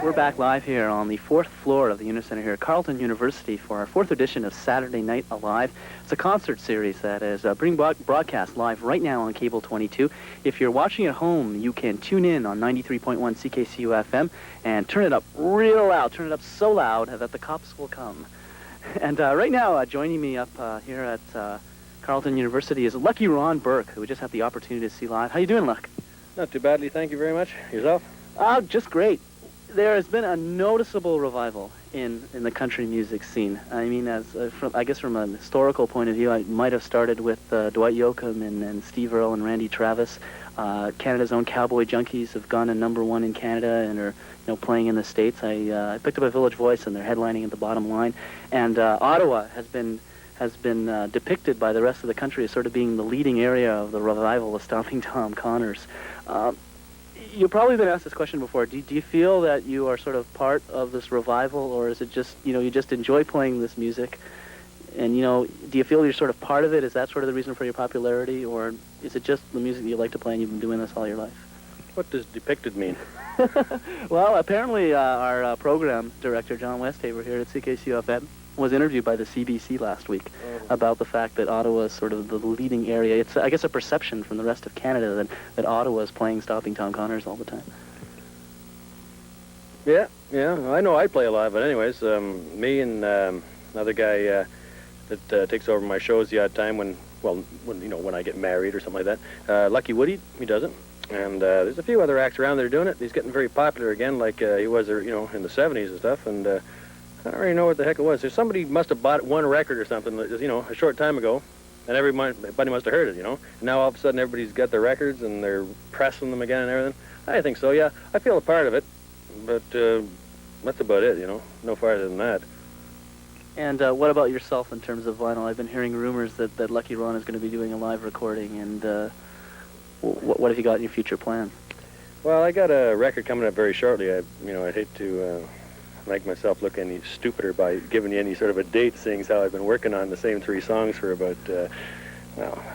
We're back live here on the fourth floor of the Unicenter here at Carleton University for our fourth edition of Saturday Night Alive. It's a concert series that is being broadcast live right now on Cable 22. If you're watching at home, you can tune in on 93.1 CKCU FM and turn it up real loud. Turn it up so loud that the cops will come. And right now, joining me up here at Carleton University is Lucky Ron Burke, who we just had the opportunity to see live. How you doing, Luck? Not too badly, thank you very much. Yourself? Just great. There has been a noticeable revival in the country music scene. I mean, I guess from a historical point of view, it might have started with Dwight Yoakam and Steve Earle and Randy Travis. Canada's own Cowboy Junkies have gone to #1 in Canada and are playing in the States. I picked up a Village Voice and they're headlining at the Bottom Line. And Ottawa has been depicted by the rest of the country as sort of being the leading area of the revival of Stomping Tom Connors. You've probably been asked this question before. Do you feel that you are sort of part of this revival, or is it just, you just enjoy playing this music? And, do you feel you're sort of part of it? Is that sort of the reason for your popularity, or is it just the music that you like to play and you've been doing this all your life? What does depicted mean? Well, apparently our program director, John Westhaver, here at CKCU-FM, was interviewed by the CBC last week about the fact that Ottawa is sort of the leading area. It's, I guess, a perception from the rest of Canada that Ottawa is playing Stomping Tom Connors all the time. Yeah, I know I play a lot, but anyways, me and another guy that takes over my shows the odd time when I get married or something like that. Lucky Woody, he does it. And there's a few other acts around that are doing it. He's getting very popular again, like he was, in the 70s and stuff, and I don't really know what the heck it was. Somebody must have bought one record or something, a short time ago, and everybody must have heard it, And now all of a sudden everybody's got their records and they're pressing them again and everything. I think so, yeah. I feel a part of it, but that's about it, No farther than that. And what about yourself in terms of vinyl? I've been hearing rumors that Lucky Ron is going to be doing a live recording, and what have you got in your future plans? Well, I got a record coming up very shortly. I'd hate to make myself look any stupider by giving you any sort of a date, seeing as how I've been working on the same 3 songs for about, a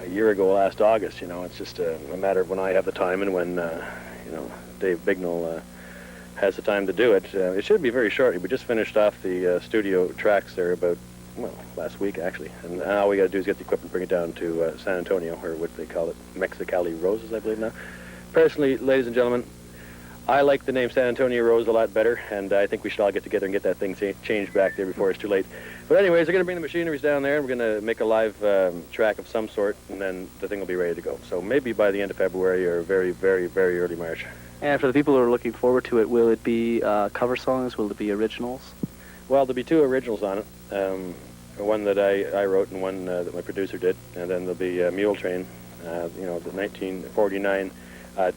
year ago last August, It's just a matter of when I have the time and when, Dave Bignell has the time to do it. It should be very shortly. We just finished off the studio tracks there about, last week, actually. And all we got to do is get the equipment, bring it down to San Antonio, or what they call it, Mexicali Roses, I believe now. Personally, ladies and gentlemen, I like the name San Antonio Rose a lot better, and I think we should all get together and get that thing changed back there before it's too late. But anyways, they're going to bring the machineries down there, and we're going to make a live track of some sort, and then the thing will be ready to go. So maybe by the end of February or very, very, very early March. And for the people who are looking forward to it, will it be cover songs? Will it be originals? Well, there'll be 2 originals on it. One that I wrote and one that my producer did, and then there'll be Mule Train, the 1949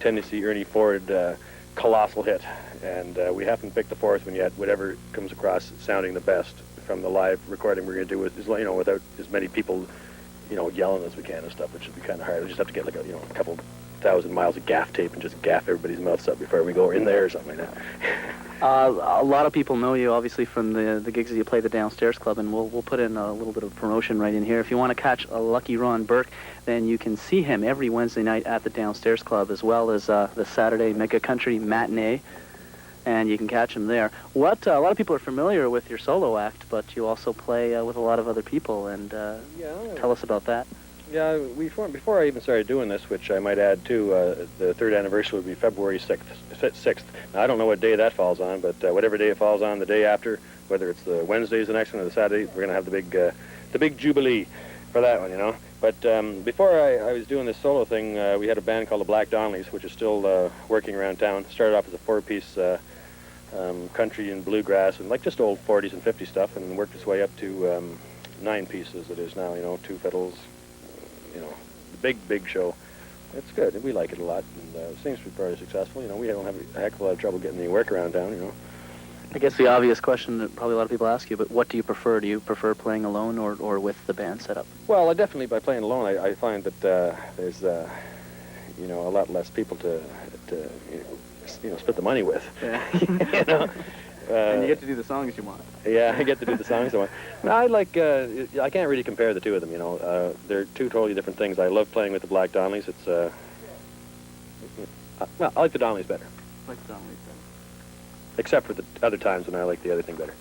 Tennessee Ernie Ford colossal hit, and we haven't picked the 4th one yet. Whatever comes across sounding the best from the live recording we're going to do is without as many people yelling as we can and stuff, which would be kind of hard. We just have to get a couple thousand miles of gaff tape and just gaff everybody's mouths up before we go in there or something like that. A lot of people know you, obviously, from the gigs that you play the Downstairs Club, and we'll put in a little bit of promotion right in here. If you want to catch a Lucky Ron Burke, then you can see him every Wednesday night at the Downstairs Club, as well as the Saturday Mega Country Matinee, and you can catch him there. A lot of people are familiar with your solo act, but you also play with a lot of other people, and tell us about that. Yeah, before I even started doing this, which I might add too, the 3rd anniversary will be February 6th. Now, I don't know what day that falls on, but whatever day it falls on, the day after, whether it's the Wednesday's the next one or the Saturday, we're going to have the big jubilee for that one, But before I was doing this solo thing, we had a band called the Black Donnellys, which is still working around town. Started off as a 4-piece country and bluegrass and just old 40s and 50s stuff, and worked its way up to 9 pieces it is now, 2 fiddles. The big show. It's good. We like it a lot, and it seems to be very successful. We don't have a heck of a lot of trouble getting any work around town, I guess the obvious question that probably a lot of people ask you, but what do you prefer? Do you prefer playing alone or with the band set up? Well, definitely by playing alone, I find that there's, a lot less people to split the money with. Yeah. And you get to do the songs you want. Yeah, I get to do the songs I want. I can't really compare the 2 of them, They're 2 totally different things. I love playing with the Black Donnellys. It's Well, I like the Donnellys better, Like the Donnellys better. except for the other times when I like the other thing better.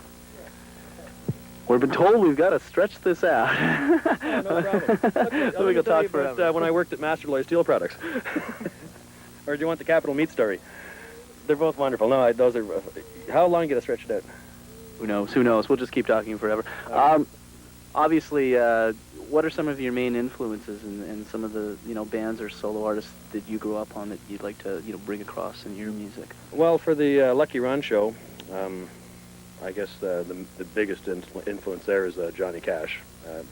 We've been told we've got to stretch this out. No problem. So we can talk forever. When I worked at Masterloy Steel Products. Or do you want the Capital Meat story? They're both wonderful. No, those are... how long get I stretch it out? Who knows? Who knows? We'll just keep talking forever. Obviously, what are some of your main influences and some of the bands or solo artists that you grew up on that you'd like to bring across in your music? Well, for the Lucky Run show, I guess the biggest influence there is Johnny Cash,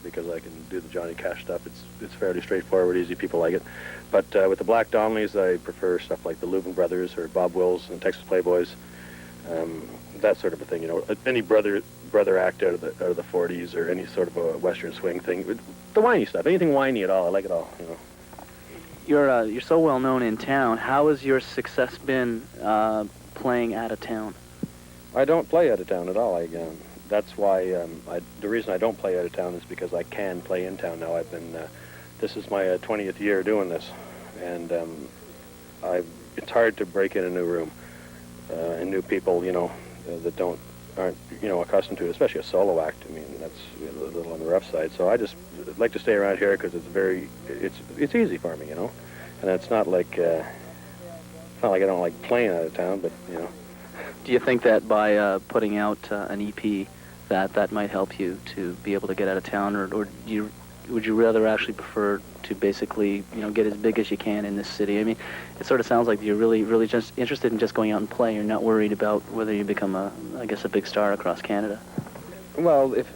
because I can do the Johnny Cash stuff. It's fairly straightforward, easy. People like it. But with the Black Donnellys, I prefer stuff like the Louvin Brothers or Bob Wills and Texas Playboys, that sort of a thing. Any brother act out of the 40s or any sort of a Western swing thing. The whiny stuff, anything whiny at all. I like it all. You're so well known in town. How has your success been playing out of town? I don't play out of town at all. That's why the reason I don't play out of town is because I can play in town now. I've been this is my 20th year doing this, and it's hard to break in a new room and new people, that aren't accustomed to it, especially a solo act. I mean, that's a little on the rough side. So I just like to stay around here because it's easy for me, and it's not like I don't like playing out of town, but Do you think that by putting out an EP that might help you to be able to get out of town, or would you rather actually prefer to basically get as big as you can in this city? I mean, it sort of sounds like you're really just interested in just going out and playing. You're not worried about whether you become a big star across Canada. Well, if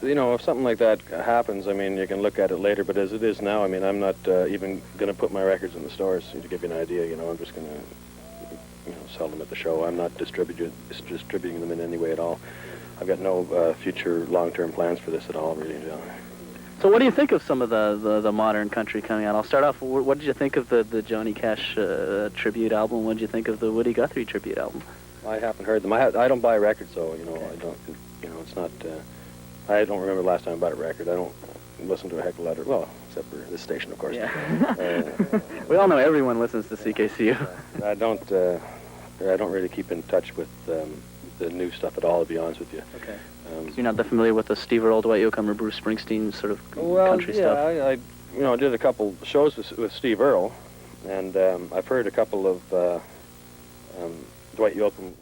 something like that happens, I mean, you can look at it later. But as it is now, I mean, I'm not even going to put my records in the stores. To give you an idea, I'm just going to sell them at the show. I'm not distributing them in any way at all. I've got no future long-term plans for this at all, really. So what do you think of some of the modern country coming out? I'll start off. What did you think of the Johnny Cash tribute album? What did you think of the Woody Guthrie tribute album? I haven't heard them. I don't buy records, so I don't. It's not. I don't remember the last time I bought a record. I don't listen to a heck of a lot of, well, except for this station, of course. Yeah. We all know everyone listens to CKCU. I don't really keep in touch with the new stuff at all, to be honest with you. Okay. So you're not that familiar with the Steve Earle, Dwight Yoakam, or Bruce Springsteen sort of country stuff? Well, yeah, I did a couple shows with Steve Earle, and I've heard a couple of Dwight Yoakam